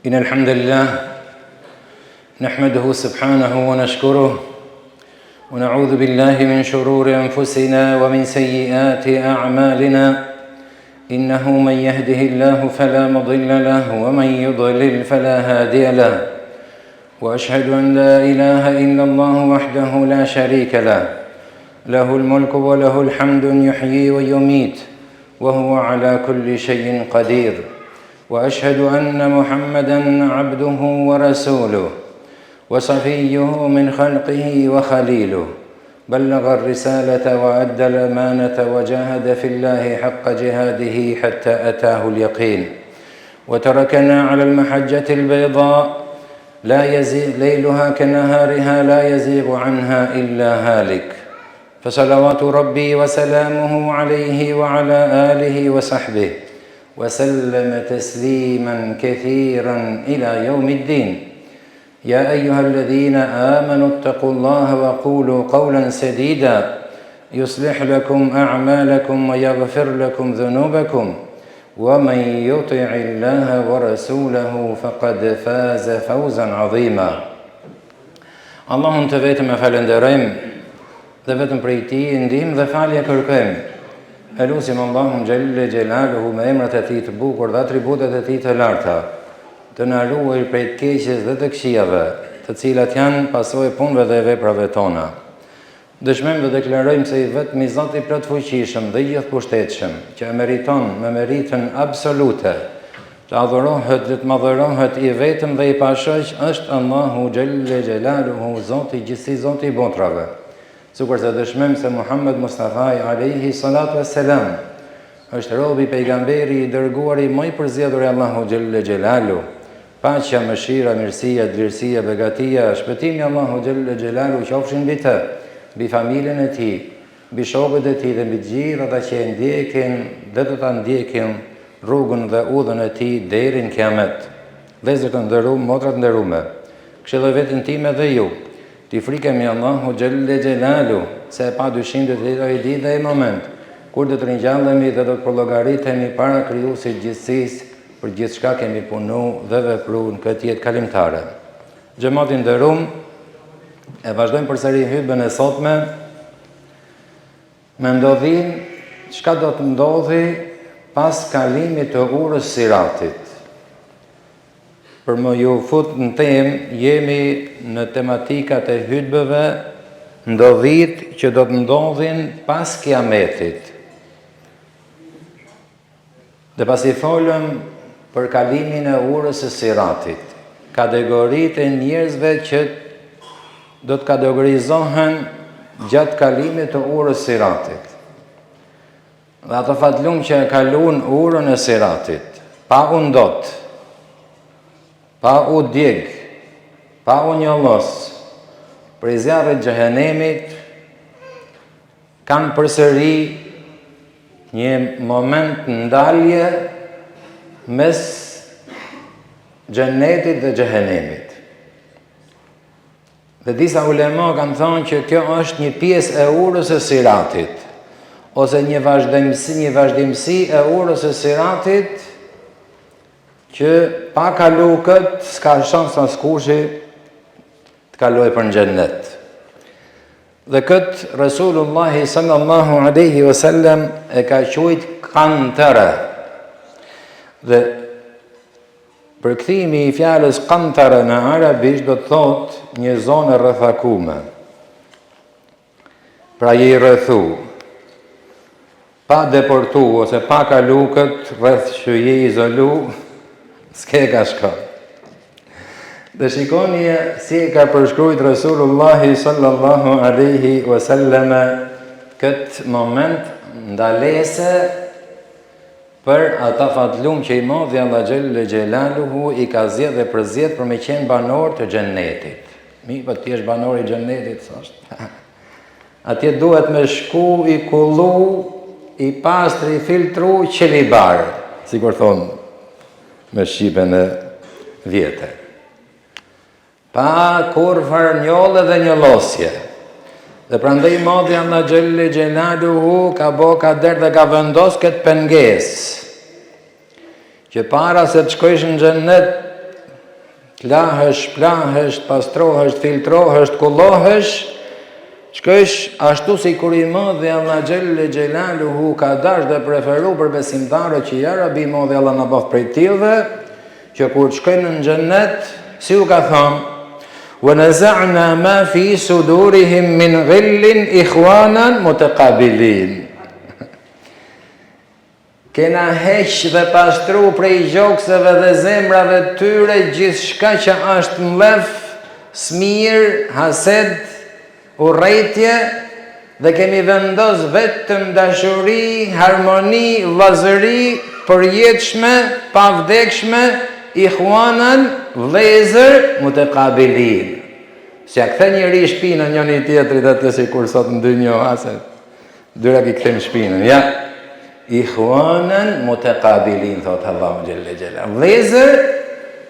إن الحمد لله نحمده سبحانه ونشكره ونعوذ بالله من شرور أنفسنا ومن سيئات أعمالنا إنه من يهده الله فلا مضل له ومن يضلل فلا هادي له وأشهد أن لا إله إلا الله وحده لا شريك له له الملك وله الحمد يحيي ويميت وهو على كل شيء قدير وأشهد أن محمدًا عبده ورسوله وصفيه من خلقه وخليله بلغ الرسالة وأدى الأمانة وجاهد في الله حق جهاده حتى أتاه اليقين وتركنا على المحجة البيضاء لا يزيغ ليلها كنهارها لا يزيغ عنها إلا هالك فصلوات ربي وسلامه عليه وعلى آله وصحبه وسلم تسليما كثيرا إلى يوم الدين يا أيها الذين آمنوا اتقوا الله وقولوا قولا سديدا يصلح لكم أعمالكم ويغفر لكم ذنوبكم ومن يطع الله ورسوله فقد فاز فوزا عظيما Allahun të vetëm e falenderojmë dhe vetëm prej Tij ndihmë dhe falje kërkojmë. Elusim Allahun Gjelle Gjelaluhu me emrat e Tij të bukur dhe atributet e Tij të larta, të na ruaj prej të keqes dhe të këqijave, të cilat janë pasojë punëve dhe veprave tona. Dëshmojmë dhe deklarojmë se i vetmi Zoti i plot fuqishëm dhe i gjithëpushtetshëm, që e meriton me meritën absolute, të adhurohet dhe të madhërohet i vetëm dhe i pashoq, është Allahu Gjelle Gjelaluhu, Zoti i gjithësi, Zoti i botrave. Sikur se dëshmojmë se Muhammed Mustafa alayhi salatu wassalam është robi, pejgamberi i dërguari më i përzgjedhur i Allahu Gjelle Gjelalu. Paqja, mëshira, mirësia, dlirësia, begatia, shpëtimi i Allahu Gjelle Gjelalu qofshin mbi të, mbi familjen e tij, mbi shokët e tij dhe mbi gjithë ata që e ndjekin dhe do ta ndjekin rrugën dhe udhën e tij deri në kiamet. Vëllezër të nderuar, motra të nderuara, këshilloj veten time dhe ju, ti frikemi Allahu Gjelle Gjelalu, se pa dyshim do të jetojë ditë dhe moment kur do të ringjallemi dhe do të përllogaritemi para Krijuesit gjithësisë për gjithçka kemi punu dhe vepruar në këtë jetë kalimtare. Xhamati i nderuar, e vazhdojmë përsëri hutbën e sotme me ndodhin çka do të ndodhi pas kalimit të urës Siratit. Për më ju fut në temë, jemi në tematikat e hutbëve, ndodhit që do të ndodhin pas kiametit. Dhe pas i folëm për kalimin e urës së Siratit, kategoritë e njerëzve që do të kategorizohen gjatë kalimit të urës Siratit. Dhe ato fatlum që e kaluan urën e Siratit, pa u ndot, pa u djeg, pa u njollos, prej zjarrit xhehenemit, kanë përsëri një moment ndalje mes xhenetit dhe xhehenemit. Dhe disa ulema kanë thënë që kjo është një pjesë e urës së Siratit, ose një vazhdimsi e urës së Siratit, që pa kalu këtë, s'ka shans askushi të kaloj për në xhennet. Dhe këtë Resulullahi sallallahu alaihi wasallam e ka quajt kantara. Dhe përkthimi i fjalës kantara në arabisht do të thotë një zonë e rrethakume. Pra je i rrethu, pa deportu ose pa kalu këtë rreth që je izolu, s'ke ka shko. Dhe shikoni si e ka përshkrujt Resulullahi sallallahu alaihi wasallam këtë moment ndalese për ata fatlum që i modhi Allah Gjelle Gjelaluhu i ka zgjedhë dhe përzgjedh për me qenë banor të xhennetit. Mi, po ti je banor i xhennetit, thosht. Atje duhet me shku i kullu, i pastri, i filtru, qelibar, sikur thonë me shqipen e vjetë. Pa kur farnjolle dhe njëllosje. Dhe prandaj modhi Allah Gjelle Gjelaluhu ka bo kader dhe ka vendos këtë pengesë, që para se të shkojsh në xhennet, lahesh, plahesh, pastrohesh, filtrohesh, kullohesh, shkësh ashtu si kur i modhi Allah Gjelle Gjelaluhu ka dash dhe preferu për besimtarët që ja Rabi modhi Allah në bëth prej tillëve, që kur shkojnë në xhennet, si u ka thonë, وَنَزَعْنَا مَا فِي سُدُورِهِمْ مِنْ غِلٍّ إِخْوَانًا مُتَقَابِلِينَ. Kena heq dhe pastru prej gjokseve dhe zemrave tyre gjithçka që është mlef, smir, hased, urrejtje, dhe kemi vendos vetëm dashuri, harmoni, vllazëri, përjetshme, pavdekshme, ikhwanan, vlezër, mutaqabilin. Si a kthe njëri shpinën njëri tjetrit atë si kur sot në dynjë ase dyra ki kthejmë shpinën, ja. Ikhwanan mutaqabilin, thot Allahu Gjelle Gjela. Vlezër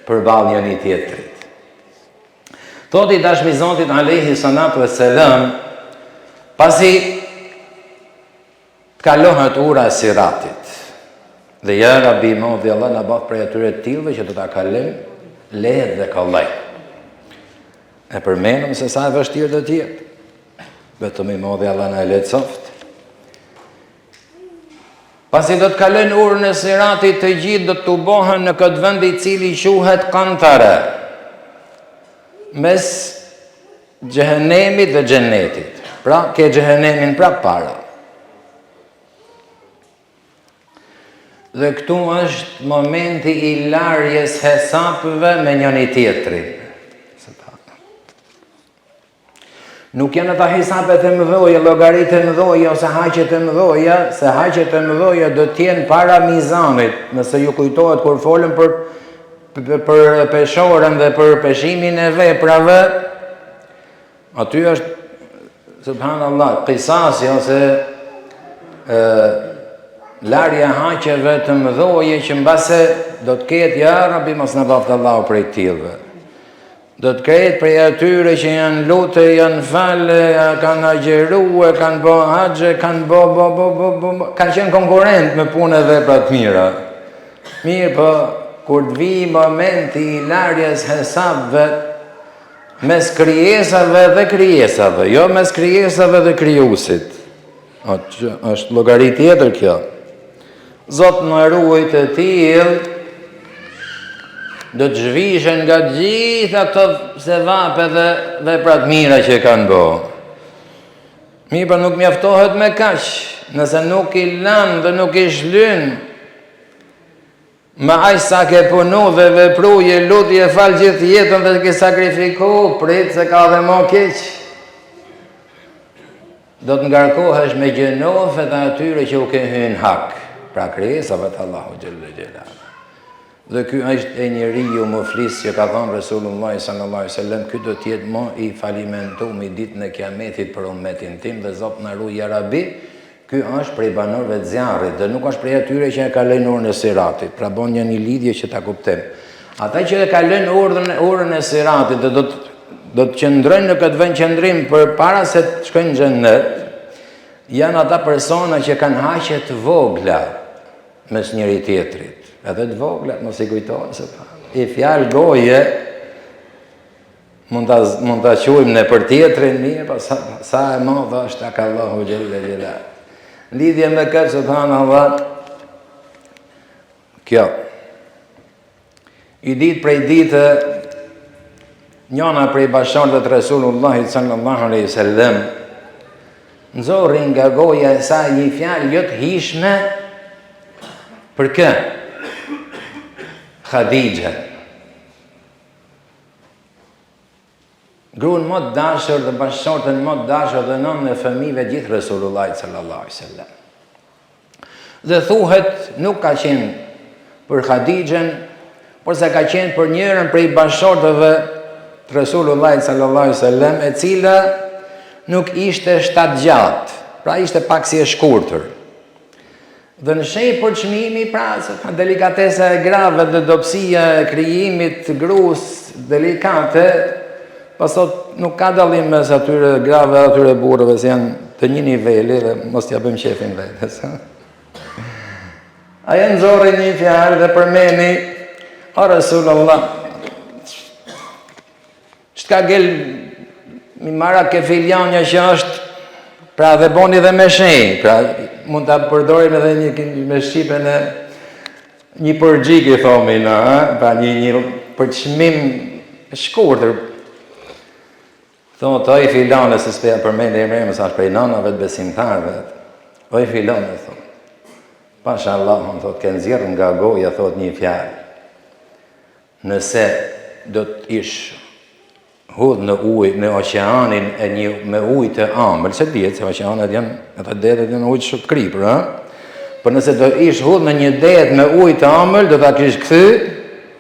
përballë njëri tjetrit. Thot i dashmi Zotit alayhi salatu wassalam, pasi të kalohet ura e siratit. Dhe ja Rabi modhi Allah në bëth prej atyre të tillëve që do ta kalim lehtë dhe kollaj. E përmenëm se sa e vështirë do të jetë. Vetëm i modhi Allah në lehtësoft. Pasi do të kalojnë urën e siratit, të gjithë do të bohen në këtë vend i cili quhet Kantare, mes xhehenemit dhe xhennetit. Pra ke xhehenemin prap para. Dhe këtu është momenti i larjes hesapëve me njëri tjetrin. Nuk janë ata hesapet e mëdhoja, llogaritë e mëdhoja ose haqet e mëdhoja, se haqet e mëdhoja do të jenë para mizanit. Nëse ju kujtohet kur folëm për peshorën dhe për peshimin e veprave, aty është subhanallahu qisasi ose larja haqeve të mëdhoje që mbase do të ketë ja Rabi mos na bëft Allahu prej tillëve. Do të ketë prej atyre që janë lutë, janë falë, kanë agjeruar, kanë bë haxhe, kanë kanë qenë konkurrent me punë dhe vepra të mira. Mirë, po kur të vi momenti i larjes hesabëve mes krijesave dhe krijesave, jo mes krijesave dhe krijuesit. Është llogari tjetër kjo. Zot në ruaj të tillë do të zhvishen nga gjitha këto sevape dhe veprat mira që kanë bërë. Mirë, për nuk mjaftohet me kaq, nëse nuk i lanë dhe nuk i shlyn me aq sa ke punu dhe vepruje, lutje, fal gjithë jetën dhe ke sakrifiku, prit se ka dhe më keq. Do të ngarkohesh me gjenofet e atyre që u ke hyrë hak, pra krijesave të Allahu Gjelle Gjelaluhu. Dhe ky është e njeriu më flis që ka thënë Resulullah sallallahu alaihi wasallam, ky do të jetë më i falimentuar ditën e Kiametit për ummetin tim dhe Zot na ruaj ya Rabbi. Ky është prej banorëve të zjarrit dhe nuk është prej atyre që e kalojnë urën e siratit. Pra bën një lidhje që ta kuptojmë. Ata që e kalojnë urën e siratit dhe do të qëndrojnë në këtë vend qëndrim përpara se të shkojnë në xhennet, janë ata persona që kanë haqe të vogla mes njëri tjetrit. Edhe të vogla, mos i kujtohen se i fjalë goje mund ta quajmë në për tjetrin mirë, pa sa e madhe është tek Allahu Gjelle Gjelaluhu. Lidhje me këtë subhanallahu, kjo i ditë prej ditë njëna prej bashkëshortëve të Resulullahit sallallahu alaihi wasallam nxorri nga goja e saj një fjalë jo të hishme për kë? Khadija. Gruan më të dashur dhe bashkëshortën më të dashur dhe nënën e fëmijëve gjithë Resulullahit sallallahu alaihi wasallam. Dhe thuhet nuk ka qenë për Khadijën, por se ka qenë për njërën prej bashkëshortëve të Resulullahit sallallahu alaihi wasallam, e cila nuk ishte shtatgjatë, pra ishte pak si e shkurtër. Dhe në shej për çmimi, pra, se ka delikatesa e grave dhe dobësia e krijimit të gruas delikate, pasot nuk ka dallim mes atyre grave dhe atyre burrëve, se janë të një niveli dhe mos t'ja bëjmë qefin vetes. Aja nxorri një fjalë dhe përmeni, o Resulullah, Që ka gel mi mara ke filjanja që është, pra dhe boni dhe me shenjë, pra mund të përdorim edhe një me Shqipen e një përgjik i thomi në, pra një përçmim shkurtër. Thonë, oj filane, se s'peja përmeni e mremë, sa është prej nanave të besimtarve, oj filane, thonë, pasha Allah, thotë, ke nëzirë nga goja, thotë një fjalë, nëse do të ishë hudhë në ujë, në oqeanin e një me ujë të ambël, se djetë, se oqeanet janë, edhe dedet janë ujë shumë të kripër, për nëse do ishë hudhë në një det me ujë të ambël, do ta kishë këthy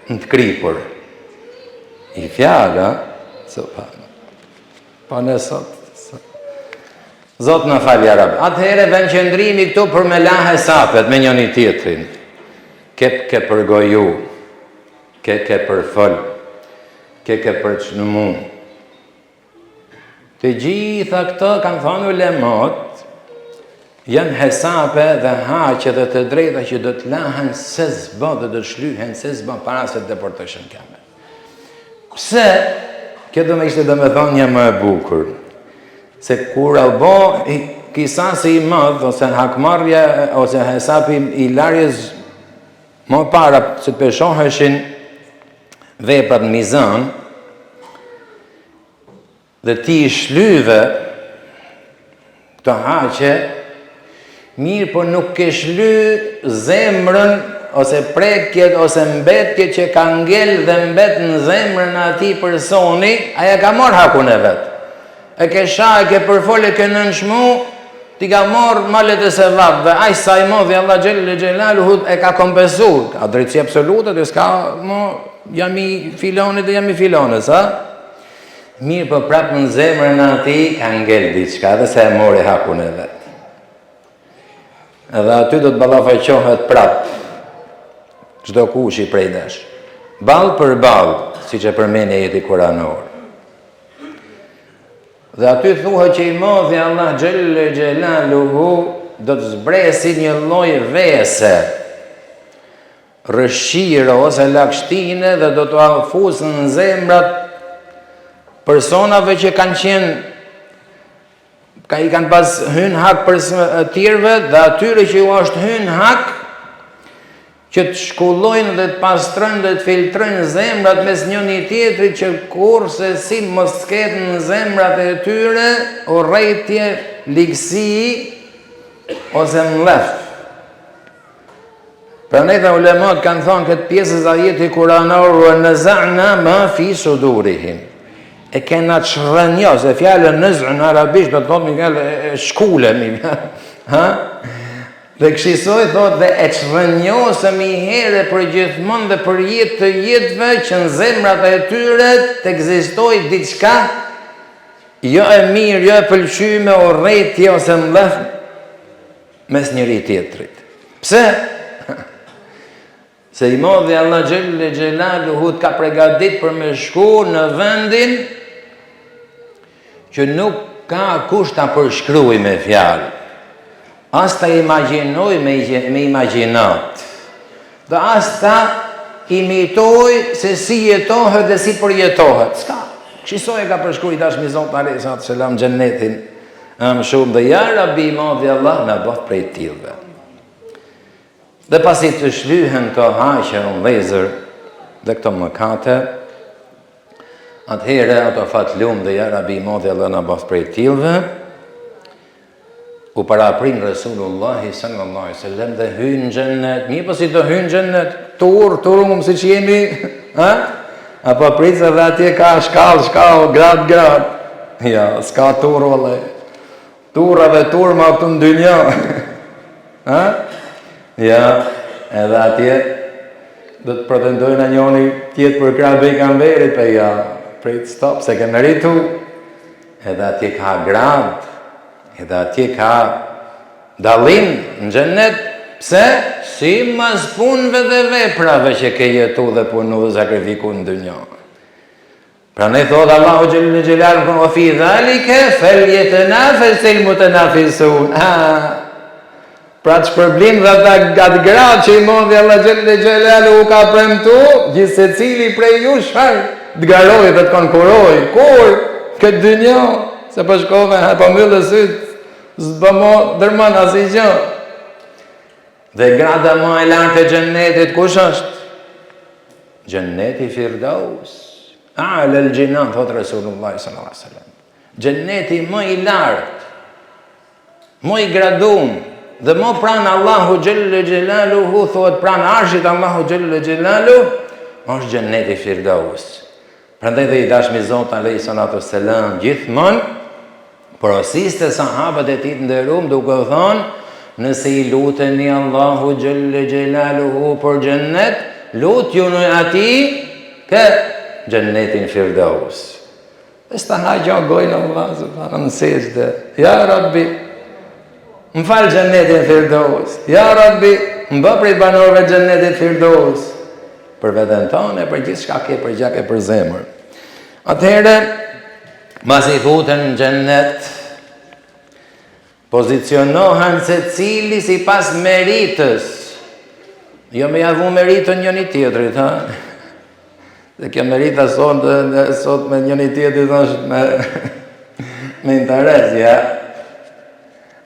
në të kripër. I fjallë, pa në sot. Zotë në falja rabë. Atëhere vend qëndrimi këtu për me lahe sapet me njëni tjetrin. Ke përgoju, ke përfëll, ke përçnëmu. Të gjitha këto, kanë thonë ulemot, janë hesape dhe haqe dhe të drejta që do të lahen se zba dhe do të shlyhen se zba para se të deportëshën keme. Pse, kjo do me ishte dhe me thonë një më e bukur, se kur albo kisasi i mëdh, ose hakmarja, ose hesapi i larjes më para, se të peshoheshin veprat në mizan, dhe ti i shlyve të haqe, mirë po nuk ke shly zemrën, ose prekjet, ose mbetjet që ka ngel dhe mbet në zemrën ati personi, aja ka mor hakun e vetë. E ke shah, e ke përfol, e ke nënshmu, ti ka mor malet e se vabë, dhe aj sa i modhi Allah Gjelalu e ka kompensur, ka drejtësi absolute, dhe s'ka jam i filonit dhe jam i filonës, ha? Mirë për prapë në zemrën ati, ka ngel diçka, dhe se e mori hakun e vetë. Edhe aty do të ballafaqohet prapë, çdo kush i prej desh. Ballë për ballë, siç e përmendë ajeti kuranor. Dhe aty thuhet që i modhi Allah Gjelaluhu do të zbresi një lloj vese, rëshqire ose lakshtine, dhe do të afusën në zemrat personave që kanë qenë, i kanë pas hyn hak për tjerve, dhe atyre që ju është hyn hak, që të shkullojnë dhe të pastrojnë dhe të filtrojnë zemrat mes njëni tjetrit, që kur se si mos ketë në zemrat e tyre, urrëtie, ligësi, ose mlef. Pra ne dhe ulemat kanë thonë këtë pjesës ajeti kuranor, wa naza'na ma fi sudurihim. E kena të shërënjo, se fjallën nëzë në arabisht, do të thotë mi shkule, ha? Dhe këshisoj, thotë, dhe e shërënjo mi here për gjithmonë dhe për jetë të jetëve, që në zemrat e tyre të egzistoj diçka, jo e mirë, jo e pëlqyme, o rejtje, ose mlef, mes njëri tjetrit. Pse? Se i modhi Allah Gjelaluhu ka pregadit për me shku në vendin që nuk ka kush ta përshkruaj me fjalë. As ta imagjinoj me imagjinat. Dhe as ta imitoj se si jetohet dhe si përjetohet. S'ka. Këshisoj e ka përshkruaj dashmi Zot alayhi selam xhennetin. Am shumë dhe ja Rabbi i modhi Allah na bëft prej tillve. Dhe pasi të shlyhen të haqe në vëllezër dhe këto mëkate, atëhere ato fatlum dhe ja Rabbi i modhi Allah na bëft prej tillve, u paraprin Resulullahi sallallahu alaihi wasallam dhe hynë në xhennet. Mirë pasi të hynë në xhennet, turrum siç jemi, ha? Apo pritse dhe atje ka shkallë, grad. Ja, s'ka turr valla. Turra dhe turma këtu në dynjë. Ha? Ja, edhe atje do të pretendojnë a njoni tjetë për krah pejgamberit, pe ja, prit stop, se ke meritu, edhe atje ka grad, edhe atje ka dalim në xhennet, pse? Si mas punëve dhe veprave që ke jetu dhe punu dhe sakrifiku në dynjë. Pra ne thotë Allahu Gjelaluhu wa fi dhalike falyatanafasil mutanafisun. Pra të shpërblim dhe atë gradë që i modhi Allah Gjelaluhu ka premtu, gjithë se cili prej ju shfarë të garoj dhe të konkuroj. Kur? Këtë dynjo, se për shkove, po mbyllë dhe sytë, s'bë mo dërmën asë i gjë. Dhe grada më e lartë e gjennetit, kush është? Gjenneti Firdaus. A'la al-jinan, thotë Resulullah sallallahu alaihi wasallam. Gjenneti më i lartë, më i gradum, dhe më pranë Allahu Gjelle Gjelaluhu, thotë pranë arshit Allahu Gjelle Gjelaluhu, është gjenneti Firdaus. Prandaj dhe i dashmi Zot alayhi salatu selam gjithmonë porosiste sahabët e tij të nderuar duke thënë, nëse i luteni Allahu Gjelle Gjelaluhu për gjennet, lutjuni atij ke gjennetin Firdaus. Dhe s'ta hajgjo gojnë Allah subhanahu në sejdë. Ja Rabbi, më falë gjennetin Firdaus. Ja Rabbi, më bë prej banorëve gjennetit Firdaus. Për veten tonë, për gjithë shka ke për gjake për zemër. Atëherë, mas i futen në gjennet, pozicionohen se cili si pas meritës. Jo me javu meritën njëni tjetrit, ha? Dhe kjo merita sot me njëni tjetrit është me interes, ja?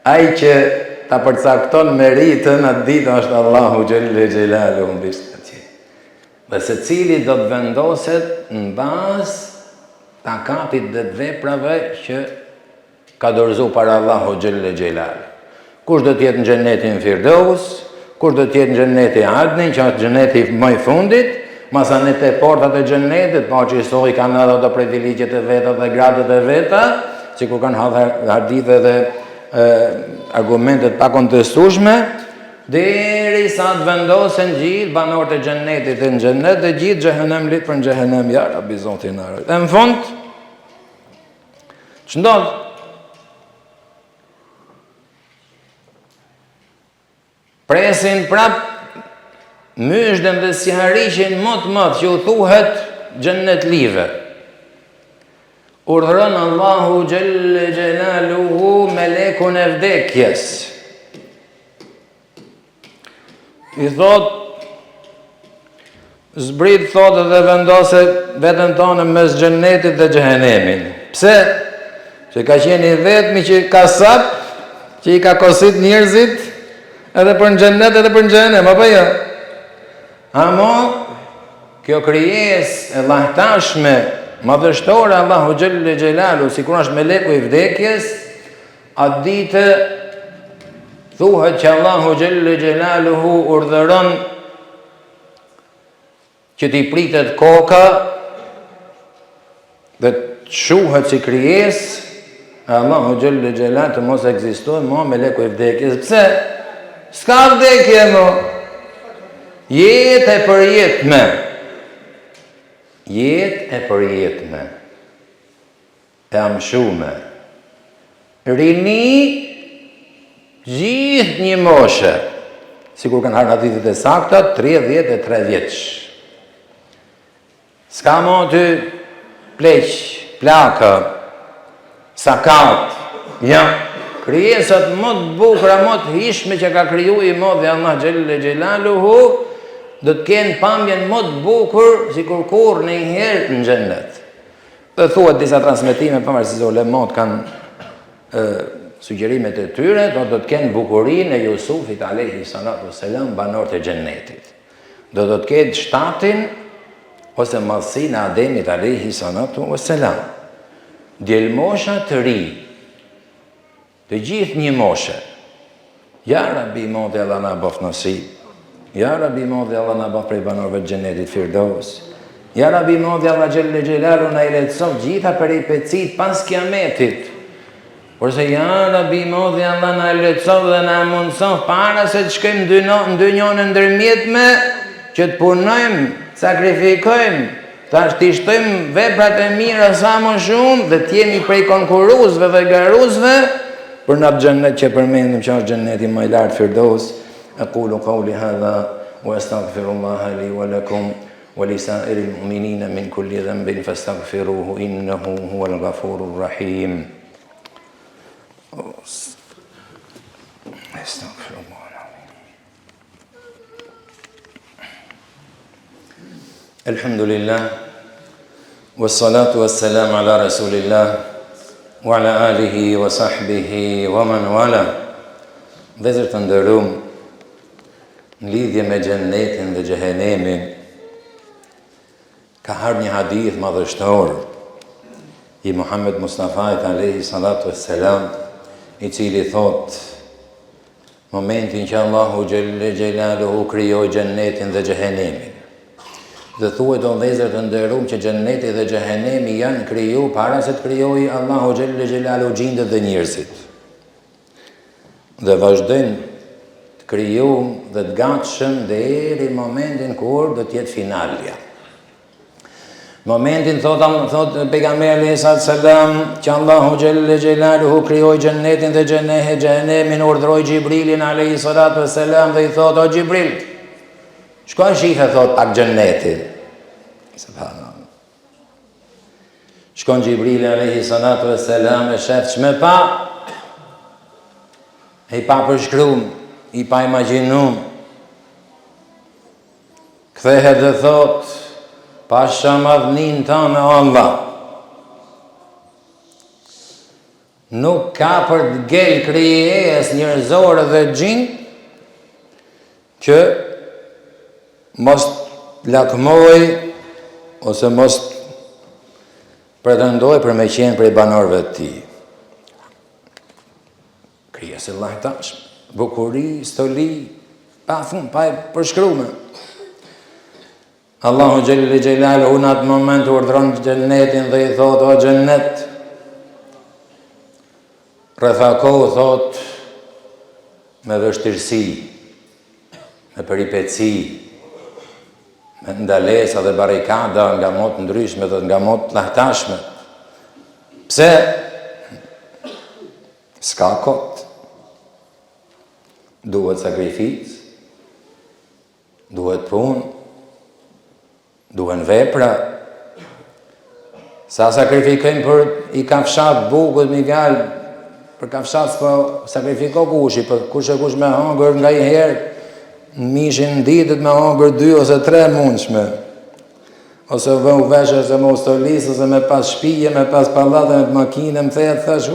Ai që ta përcakton meritën, atë ditë është Allahu Gjelle Gjelalu në bishtë. Dhe se cili do të vendoset në bazë takatit dhe të veprave që ka dorëzu para Allahu Gjelle Gjelalu. Kush do t'jetë në gjennetin Firdaus, kush do t'jetë në gjennetin Adnin, që është gjenneti më i fundit, masanet e portat e gjennetit, pa që i sohi kanë edhe të privilegjet e veta dhe gradet e veta, si kur kanë hadithe dhe argumentet pa kontestueshme, deri sa të vendosen gjithë banorët e gjennetit e në gjennet dhe gjithë xhehenem litë për në xhehenem, ja Rabbi Zoti na ruaj. Dhe në fund, që ndodh? Presin prap myshdën dhe sjaharishin më që u thuhet gjennet live. Urdhëron Allahu Gjelle Gjelaluhu melekun e vdekjes. I thot, zbrit thot dhe vendose vetën tonë mes gjennetit dhe xhehenemin. Pse? Që ka qenë i vetmi që ka sap, që i ka kosit njerëzit, edhe për në gjennet edhe për në xhehenem, apo jo? Amo, kjo krijes e lahtashme, madhështore Allahu Gjelle Gjelalu, si kur është meleku i vdekjes, atë ditë thuhet që Allahu Gjelle Gjelaluhu urdhëron që t'i pritet koka dhe të shuhet si krijes, Allahu Gjelle Gjelalu të mos ekzistojë mo meleku i vdekjes. Pse? S'ka vdekje mo. Jetë e përjetme. Jetë e përjetme. E amshume. Rini gjithë një moshe, si kur kanë hadithet e sakta, 33 vjeç. S'ka mo ty pleq, plaka, sakat, ja, krijesat më të bukura, më të hishme që ka kriju i modhi Allah Gjelle Gjelaluhu, do të kenë pamjen më të bukur, si kur në i herë në gjennet. Dhe thuhet disa transmetime, pavarësisht se ulemat kanë sugjerimet e tyre, do të kenë bukurinë e Jusufit alayhi salatu selam banorët e xhennetit. Do të ketë shtatin ose madhsinë e Ademit alayhi salatu selam. Djelmosha të ri, të gjithë një moshe. Ja Rabbi modhi Allah na bof nasib. Ja Rabbi modhi Allah na bof prej banorëve të xhennetit Firdaus. Ja Rabbi modhi Allah Gjelle Gjelalu na i lehtëson gjitha peripecit pas kiametit. Porse ja Rabbi modhi Allah na lehtëson dhe na mundson para se të shkojmë në dynjon e ndërmjetme, që të punojmë, sakrifikojmë, ta shtojmë veprat e mira sa më shumë dhe të jemi prej konkurruzve dhe garuzve për në xhennet që përmendëm që është xhenneti më i lartë Firdaus. Aqulu qawli hadha wa astaghfirullaha li wa lakum wa li sa'iril mu'minina min kulli dhanbin fastaghfiruhu innahu huwal ghafurur rahim. Alhamdulillah, Wassalatu wassalamu ala rasulillah wa ala alihi wa sahbihi wa man wala. Vëllezër të nderuam, në lidhje me xhennetin dhe xhehenemin, ka ardhur një hadith madhështor i Muhammed Mustafait alayhi salatu wassalam, i cili thot: momentin që Allahu xhelle xhelaluhu krijoi xhennetin dhe xhehenemin, dhe thuhet o vëllezër të nderuam që xhenneti dhe xhehenemi janë kriju para se të krijojë Allahu xhelle xhelaluhu gjindet dhe njerëzit. Dhe vazhdojnë të krijuam dhe të gatshëm deri momentin kur do të jetë finalja. Momentin thot pejgamberi alayhi salam që Allahu xhelle xhelaluhu krijoi xhennetin dhe xhehenemin, urdhëroi Xhibrilin alayhi salatu wassalam dhe i thot: o Xhibril, shko shihe thot pak xhennetin. Subhanallah. Shkon Xhibrili alayhi salatu wassalam e shef çmë pa, e pa përshkruam, i pa imagjinuam. Kthehet dhe thot: pasha madhnin tënë o Allah, nuk ka për të gel krijes njerëzore dhe gjin që mos lakmoj ose mos pretendoj për me qenë prej banorëve të tij. Krijes e Allahut tashmë, bukuri, stoli, pa fund, pa përshkruar. Allahu xhelle xhelaluhu në atë moment urdhron xhennetin dhe i thot: o xhennet, rrethako thot me vështirësi, me peripeci, me ndalesa dhe barikada nga mot ndryshme dhe nga mot lahtashme. Pse? S'ka kot. Duhet sakrificë, duhet punë, duhen vepra. Sa sakrifikojnë për i kafshat bukët migal, për kafshat s'po sakrifiko kushi, për kush e kush me hangër nga i herë, mishin ditët me hangër 2 ose 3 mundshme. Ose vëmë veshë se me ustolisë, ose me pas shpije, me pas pallate, me makine, më thejtë, thash,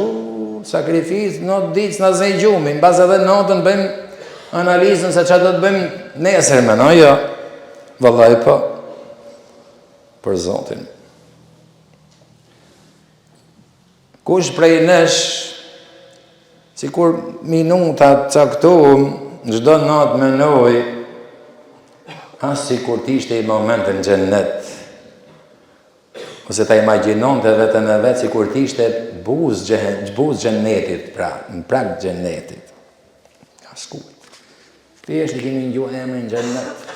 sakrificë, not ditë s'na zej gjumi, në bas edhe notën bëjmë analizën se që do të bëjmë nesërme, no jo, vëllaj po, për Zotin. Kush prej nesh, si kur minuta caktuam, në çdo natë menoj, as si kur t'ishte i momentin xhennet, ose ta imagjinon të vetën e vetë si kur t'ishte buz xhennetit, pra, në prag xhennetit. Askujt. Thjesht i kemi ngju emrin xhennet.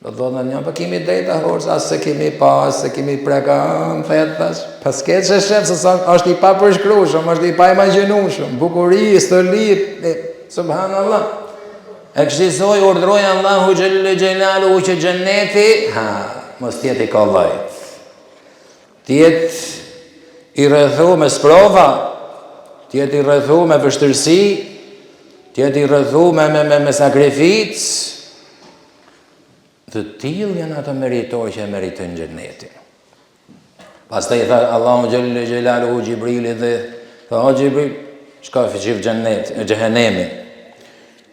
Do të thonë një, pa kemi drejta horës, as se kemi pa, as se kemi preka, më thetë tash, pas ketë që shef, se është i pa përshkrushëm, është i pa imagjinushëm, bukuri, stoli, subhanallah. E kështisoj, urdhroj Allahu xhelle xhelaluhu që xhenneti, mos tjetë i kollajt. Tjetë i rrethu me sprova, tjetë i rrethu me vështirësi, tjetë i rrethu me sakrificë. Të tillë janë ato meritorë që meritojnë xhennetin. Pastaj tha Allahu xhelle xhelaluhu Xhibrilit dhe tha: o Xhibril, shko fshif xhehenemin.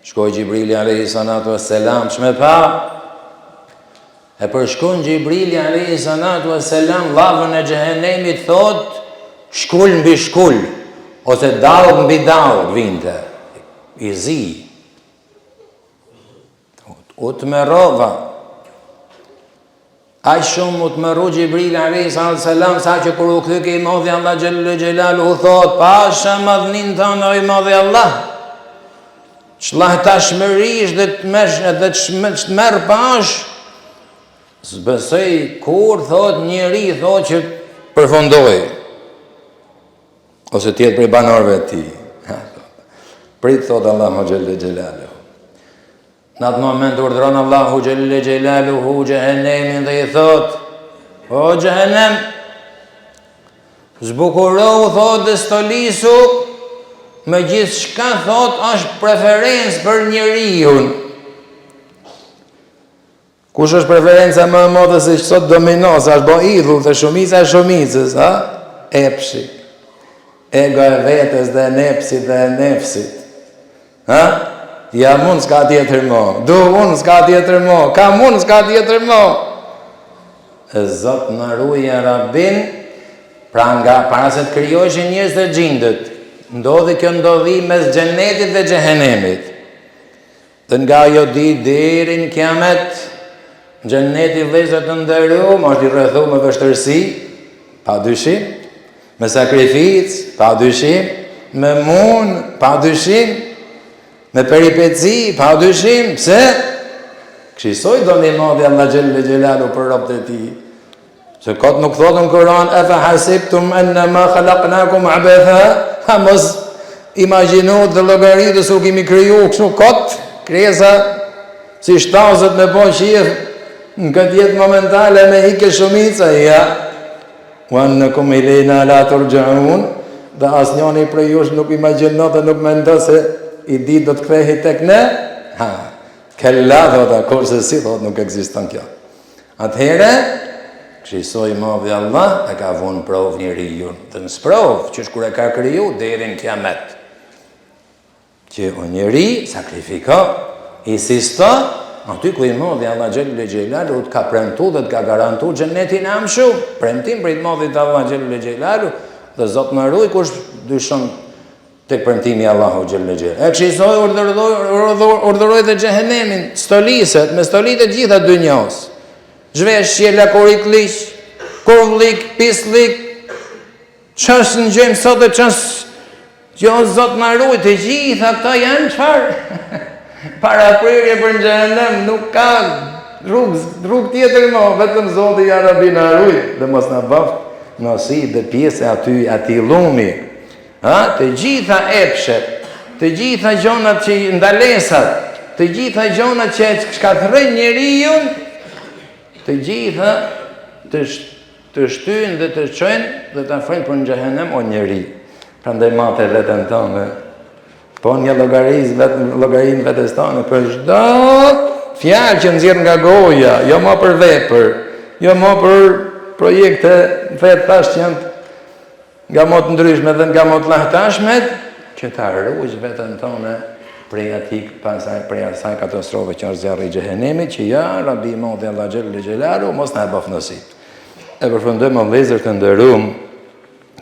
Shkoi Xhibrili alayhi salatu wassalam, çmë pa. E përshkon Xhibrili alayhi salatu wassalam llavën e xhehenemit, thot: shkull mbi shkull, ose dallë mbi dallë vinte. I zi. U të merova. Aq shumë u të mëru Xhibrili alayhi salatu wassalam, sa që kur u kthy i Madhi Allah xhelle xhelaluhu thot: pasha madhnin tënë o i Madhi Allah. Çllahtashmërish dhe të merr pash, s'besoj kur thot njeri thot që përfundoi, ose tjetë prej banorëve të tij. Prit thot Allahu xhelle xhelaluhu. Në atë moment urdhron Allahu xhelle xhelaluhu xhehenemin dhe i thot: o xhehenem, zbukurohu thot dhe stolisu, me gjithë shka thot është preferencë për njeriun. Kush është preferenca më e madhe se që sot dominos, është bo idhull të shumica e shumicës, ha? Epshi. Ego e vetës dhe nepsit dhe nefsit. Ha? Ja mund s'ka tjetër mo. Du unë s'ka tjetër mo. Kam unë s'ka tjetër mo. E Zot në ruja Rabbin, pra nga para se të kryojshin njës dhe gjindët, ndodhi kjo ndodhi mes xhenetit dhe xhehenemit. Dhe nga jo di deri në kiamet, xheneti vëllezër të nderuar është i rrethuar me vështirësi, pa dyshim, me sakrificë, pa dyshim, me munë, pa dyshim, me peripeci, pa dyshim, pse? Këshisoj do një madhi Allah Gjelle Gjelalu për robët e ti. Se këtë nuk thotë në Kur'an, e fa hasibtum ennama khalaqnakum abetha, ha mos imaginu dhe logaritës u kimi kryu kështu këtë, kresa, si shtazët me po qirë, në këtë jetë momentale me hike shumica, ja, u annakum ilena la turja'un, dhe asë njani për jush nuk imaginu dhe nuk mendo se i ditë do të kthehi tek ne, ha, kella dhota, kurse si thot nuk eksiston kjo. Atëhere, këshisoj madhi Allah, e ka vonë prov njëri ju, dhe në sprov, që shkur e ka kriju, deri në kiamet. Që o njëri, sakrifiko, insisto, aty ku i madhi Allah Gjelle Gjelalu të ka premtu dhe të ka garantu xhenetin e amshum, premtim për i madhi të Allah Gjelle Gjelalu, dhe Zot në ruj kush dyshon të premtimi Allahu Gjelle Gjelalu. E këshisoj urdhëroj dhe xhehenemin, stoliset, me stolit e gjitha dynjos, zhvesh, qjela, korik, liq, kovlik, pislik, qësh në gjemë sot e qësh, jo Zot në ruj, të gjitha këta janë qfarë? Para prerje për në xhehenem nuk ka rrug tjetër mo, vetëm Zoti ja Rabbi na ruaj dhe mos na bëft nasib dhe pjesë aty llumi. Ha? Të gjitha epshet, të gjitha gjonat që ndalesat, të gjitha gjonat që shkatërrojnë njeriu, të gjitha të shtyjnë dhe të çojnë dhe të afrojnë për në xhehenem o njeri. Prandaj mate veten tonë. Po një llogarin vetes tonë për çdo fjalë që nxjerr nga goja, jo më për vepër, jo më për projekte vetë tash që janë nga më të ndryshme dhe nga më të lahtashme, që ta ruaj veten tonë prej asaj katastrofe që është zjarri i xhehenemit, që ja Rabbi Madhi Allah Gjelle Gjelalu mos na e bëf nasib. E përfundojmë vëllezër të nderuam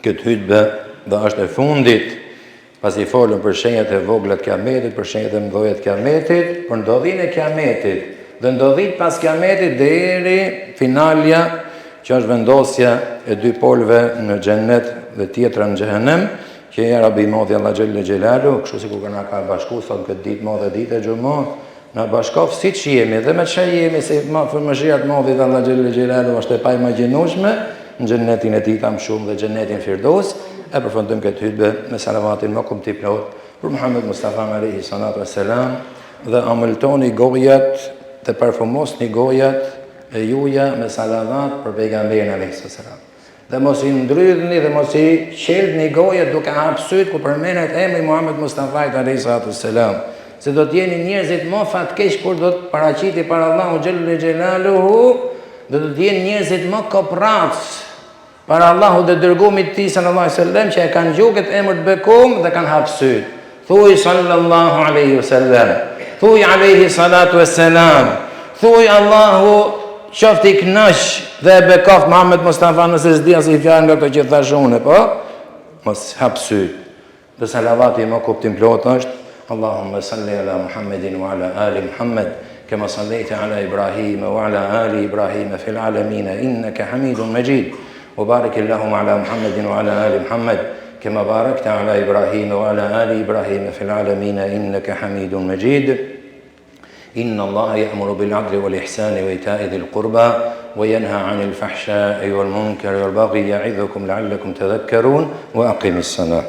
këtë hutbë dhe është e fundit. Pas i folën për shenjat e vogla të kiametit, për shenjat e mëdha të kiametit, për ndodhinë e kiametit, dhe ndodhit pas kiametit deri finalja, që është vendosja e dy polve në xhennet dhe tjetra në xhehenem, që ja Rabbi Madhi Allah Gjelle Gjelalu, kështu sikur na ka bashku sot këtë ditë madhe ditë e xumë, na bashkof siç jemi dhe me çfarë jemi, se mëshirat Madhi Allah Gjelle Gjelalu është e paimagjinueshme në xhennetin e tij tamshum dhe xhennetin Firdaus. E përfundojmë këtë hutbë me salavatin më kumti plot për Muhammed Mustafa alayhi salatu wassalam dhe amëltoni gojat dhe parfumosni gojat e juja me salavat për pejgamberin alayhi salam. Dhe mos i ndrydhni dhe mos i qeldni gojat duke hapur syt ku përmendet emri Muhammed Mustafa alayhi salatu wassalam. Se do të jeni njerëzit më fatkeq kur do të paraqiti para Allahu Gjelle Gjelaluhu, do të jeni njerëzit më koprrac para Allahu dhe dërgumit ti sallallahu alaihi wasallam që e kanë gjuket emër të bekum dhe kanë hapë syt. Thuaj sallallahu alaihi wasallam. Thuaj alaihi salatu wassalam. Thuaj Allahu qoftë i kënaq dhe e bekoft Muhammed Mustafa nëse s'di as i fjalë nga ato që thash unë, po mos hap syt. Dhe salavati më kuptim plot është Allahumma salli ala Muhammedin wa ala ali Muhammad kama sallaita ala Ibrahim wa ala ali Ibrahim fil alamin innaka Hamidun Majid. وبارك اللهم على محمد وعلى آل محمد كما باركت على إبراهيم وعلى آل إبراهيم في العالمين إنك حميد مجيد إن الله يأمر بالعدل والإحسان وإيتاء ذي القربى وينهى عن الفحشاء والمنكر والبغي يعظكم لعلكم تذكرون وأقم الصلاة